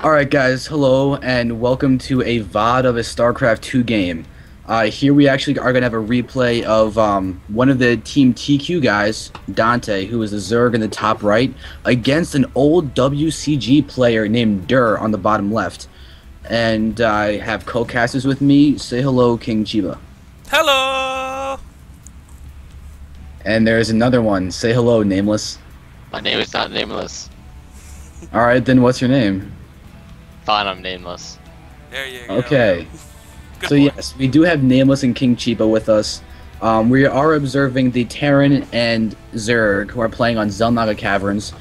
Alright guys, hello and welcome to a VOD of a StarCraft 2 game. Here we actually are going to have a replay of one of the Team TQ guys, DantE, who is the Zerg in the top right, against an old WCG player named DuR on the bottom left. And I have co-casters with me. Say hello, King Chiba. Hello! And there's another one. Say hello, Nameless. My name is not Nameless. Alright, then what's your name? Fine, I'm Nameless. There you go. Okay. Good So point. yes, we do have Nameless and King Chiba with us. We are observing the Terran and Zerg, who are playing on Xel'Naga Caverns.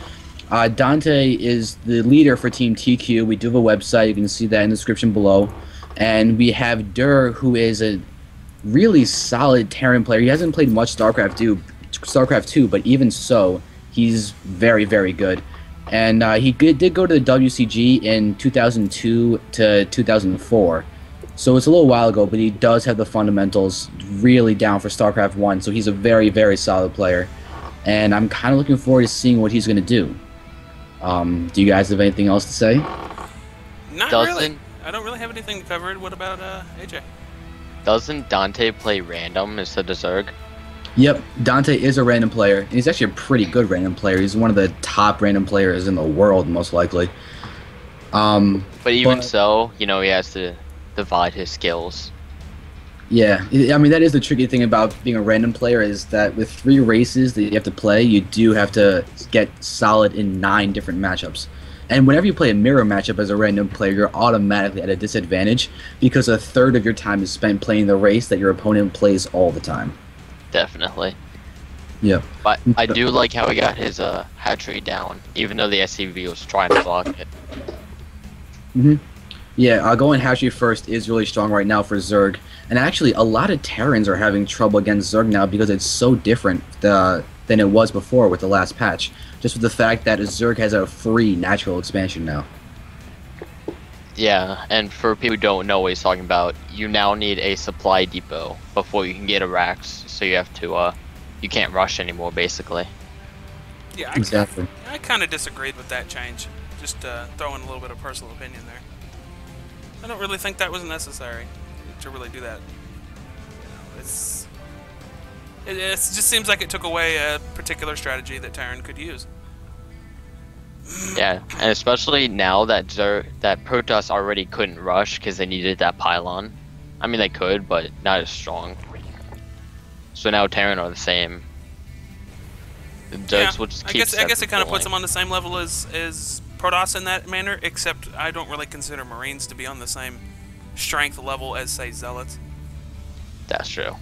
DantE is the leader for Team TQ. We do have a website. You can see that in the description below. And we have DuR, who is a really solid Terran player. He hasn't played much StarCraft 2, but even so, he's very, very good. And he did go to the WCG in 2002 to 2004. So it's a little while ago, but he does have the fundamentals really down for StarCraft 1. So he's a very, very solid player. And I'm kind of looking forward to seeing what he's going to do. Do you guys have anything else to say? Not really. I don't really have anything to cover. What about AJ? Doesn't DantE play random instead of Zerg? Yep, DantE is a random player. And he's actually a pretty good random player. He's one of the top random players in the world, most likely. But even so, you know, he has to divide his skills. Yeah, I mean, that is the tricky thing about being a random player, is that with 3 races that you have to play, you do have to get solid in 9 different matchups. And whenever you play a mirror matchup as a random player, you're automatically at a disadvantage because a third of your time is spent playing the race that your opponent plays all the time. Definitely. Yeah. But I do like how he got his hatchery down, even though the SCV was trying to block it. Yeah, going hatchery first is really strong right now for Zerg. And actually, a lot of Terrans are having trouble against Zerg now because it's so different than it was before with the last patch. Just with the fact that Zerg has a free natural expansion now. Yeah, and for people who don't know what he's talking about, you now need a supply depot before you can get a Rax, so you have to, you can't rush anymore, basically. Yeah, Exactly. I kind of disagreed with that change. Just throwing a little bit of personal opinion there. I don't really think that was necessary to really do that. It just seems like it took away a particular strategy that Terran could use. Yeah, and especially now that Protoss already couldn't rush because they needed that pylon. I mean, they could, but not as strong. So now Terran are the same. The Zergs will just keep I guess it kind of puts them on the same level as Protoss in that manner, except I don't really consider Marines to be on the same strength level as, say, Zealots. That's true.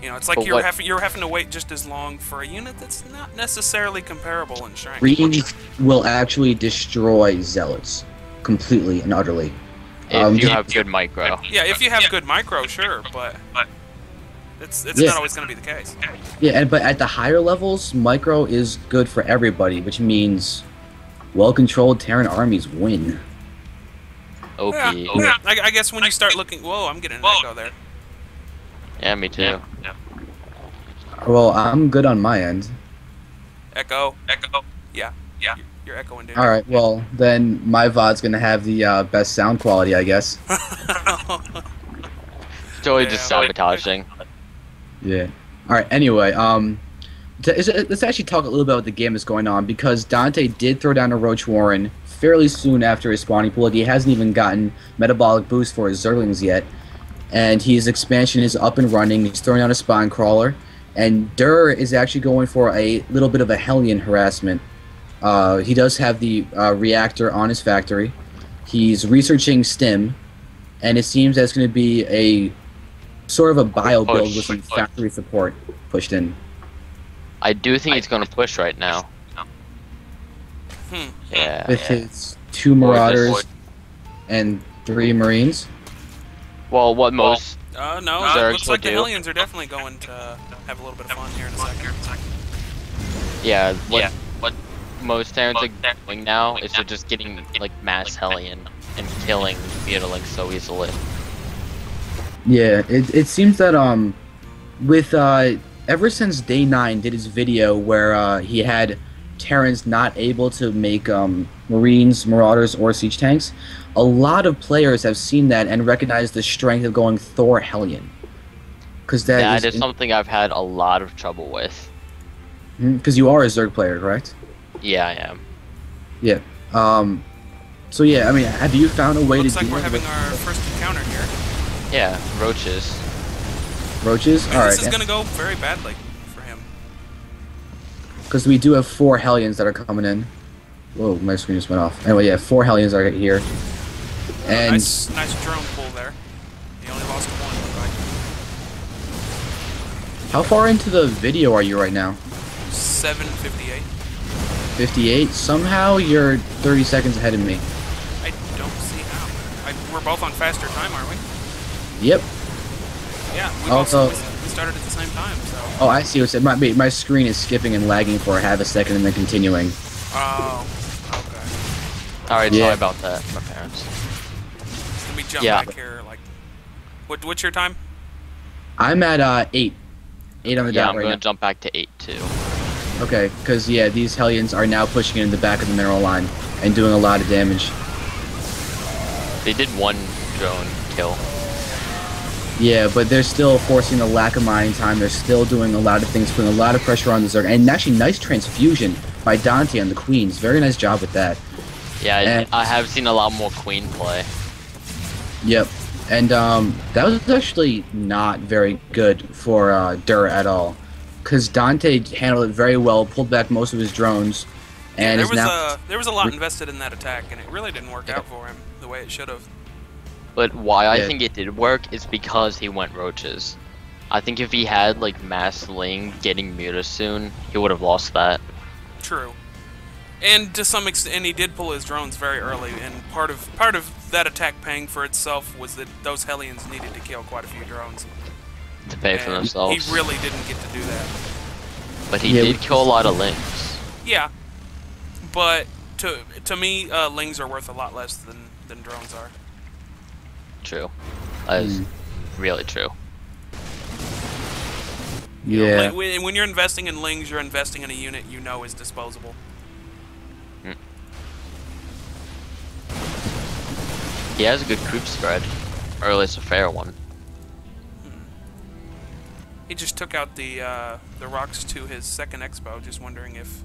You know, it's like you're having to wait just as long for a unit that's not necessarily comparable in strength. Marines will actually destroy Zealots completely and utterly. If you have good micro. Yeah, if you have good micro, sure, but it's Yeah. not always going to be the case. Yeah, but at the higher levels, micro is good for everybody, which means well-controlled Terran armies win. OP. Yeah, I guess when you start looking... Whoa, I'm getting an echo there. Yeah, me too. Well, I'm good on my end. Echo. Yeah. You're echoing, dude. Alright, well, then my VOD's gonna have the best sound quality, I guess. Totally just sabotaging. Yeah. Alright, anyway, let's actually talk a little bit about the game that's going on, because DantE did throw down a Roach Warren fairly soon after his spawning pool. He hasn't even gotten metabolic boost for his Zerglings yet. And his expansion is up and running. He's throwing out a Spine Crawler. And DuR is actually going for a little bit of a Hellion harassment. He does have the reactor on his factory. He's researching STIM. And it seems that's going to be a sort of a bio build with some factory support pushed in. I do think he's going to push right now. Yeah. With his 2 Marauders and 3 Marines. Well, what most No, Zergs it looks like will the do. Hellions are definitely going to have a little bit of fun here in a second. Yeah, what most Terrans are doing now is they're just getting like mass Hellion and killing Mutaliks so easily. Yeah, it seems that with ever since Day 9 did his video where he had Terran's not able to make Marines, Marauders, or Siege Tanks, a lot of players have seen that and recognized the strength of going Thor Hellion. Because that is something I've had a lot of trouble with. Because you are a Zerg player, correct? Yeah, I am. Yeah. So yeah, I mean, have you found a way Looks to like do we're it having with our first encounter here. Yeah, roaches. roaches? And All this right. is going to go very badly for him. Because we do have 4 Hellions that are coming in. Whoa, my screen just went off. Anyway, yeah, 4 Hellions are here. And Nice drone pull there. He only lost one. how far into the video are you right now? 7:58. 58? Somehow you're 30 seconds ahead of me. I don't see how. We're both on faster time, aren't we? Yep. Yeah, Also- we started at the same time, so. Oh, I see what's it. My screen is skipping and lagging for half a second and then continuing. Oh, okay. Alright, Yeah. sorry about that, my parents. Let me jump Yeah. back here. Like, what's your time? I'm at 8. 8 on the Yeah, dot I'm right gonna now. jump back to 8 too. Okay, because yeah, these Hellions are now pushing in the back of the mineral line and doing a lot of damage. They did one drone kill. Yeah, but they're still forcing a lack of mining time. They're still doing a lot of things, putting a lot of pressure on the Zerg. And actually, nice transfusion by DantE on the Queens. Very nice job with that. Yeah, And- I have seen a lot more Queen play. Yep. And that was actually not very good for DuR at all. Because DantE handled it very well, pulled back most of his drones, and there is was now... there was a lot invested in that attack, and it really didn't work out for him the way it should have. But why I Yeah. think it did work is because he went roaches. I think if he had like Mass Ling getting Muta soon, he would have lost that. True. And to some extent, he did pull his drones very early, and part of that attack paying for itself was that those Hellions needed to kill quite a few drones. To pay for And themselves. He really didn't get to do that. But he Yeah, did kill a lot of Lings. Yeah, but to me, Lings are worth a lot less than drones are. True. That is really true. You know, Yeah. when you're investing in Lings, you're investing in a unit you know is disposable. He has a good creep spread. Or at least a fair one. He just took out the rocks to his second expo. Just wondering if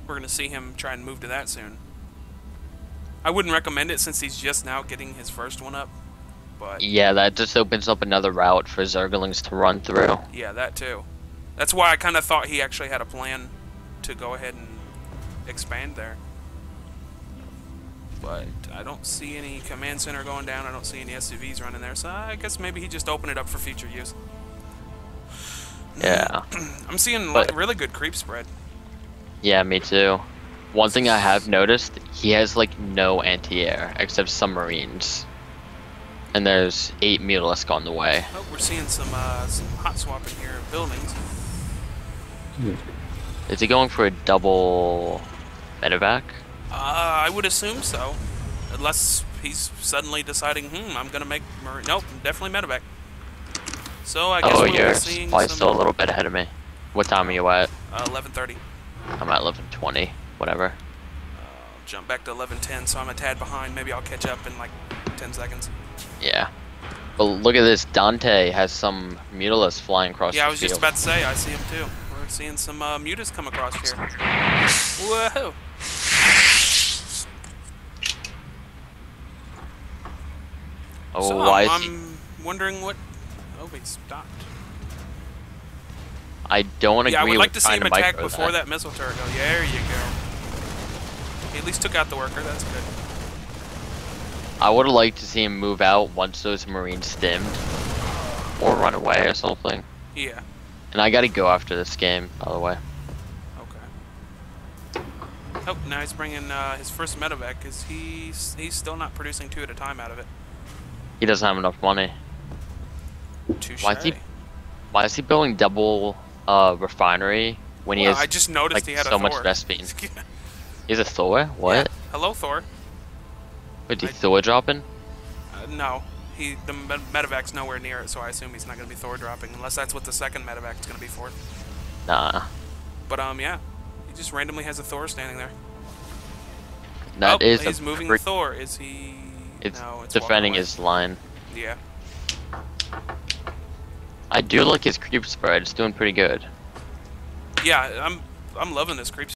we're gonna see him try and move to that soon. I wouldn't recommend it since he's just now getting his first one up. But Yeah, that just opens up another route for Zerglings to run through. yeah, that too. That's why I kind of thought he actually had a plan to go ahead and expand there. But I don't see any command center going down. I don't see any SCVs running there. So I guess maybe he just opened it up for future use. Yeah. I'm seeing But- really good creep spread. Yeah, me too. One thing I have noticed, he has like no anti-air except some Marines. And there's 8 Mutalisk on the way. Oh, we're seeing some hot swapping here of buildings. Is he going for a double medevac? I would assume so. Unless he's suddenly deciding, I'm gonna make nope, definitely medevac. So I guess Oh, we're you're seeing probably some still a little bit ahead of me. What time are you at? 11:30. I'm at 11:20, whatever. Jump back to 11:10, so I'm a tad behind. Maybe I'll catch up in like 10 seconds. Yeah. But look at this, DantE has some Mutalisk flying across Yeah, I the was field. just about to say, I see him too. We're seeing some mutas come across here. Whoa! Oh, So why is he... I'm wondering what. Oh, he stopped. I don't agree Yeah, I would like with to see trying him attack micro before that missile turret go. Yeah, there you go. He at least took out the worker. That's good. I would have liked to see him move out once those Marines stimmed. Or run away or something. Yeah. And I gotta go after this game, by the way. Okay. Oh, now he's bringing his first medevac because he's still not producing 2 at a time out of it. He doesn't have enough money. Touche. Why is he building double refinery when he Well, has I just noticed like he had so a much Thor. Vespine? He's a Thor? What? Yeah. Hello, Thor. Wait, did Thor dropping? No. The medevac's nowhere near it, so I assume he's not going to be Thor dropping, unless that's what the second medevac's going to be for. Nah. But, yeah. just randomly has a Thor standing there. That is he's a moving the brick- Thor. Is he? It's No, it's defending walking away. his line. Yeah. I do like his creep spread. It's doing pretty good. Yeah, I'm loving this creep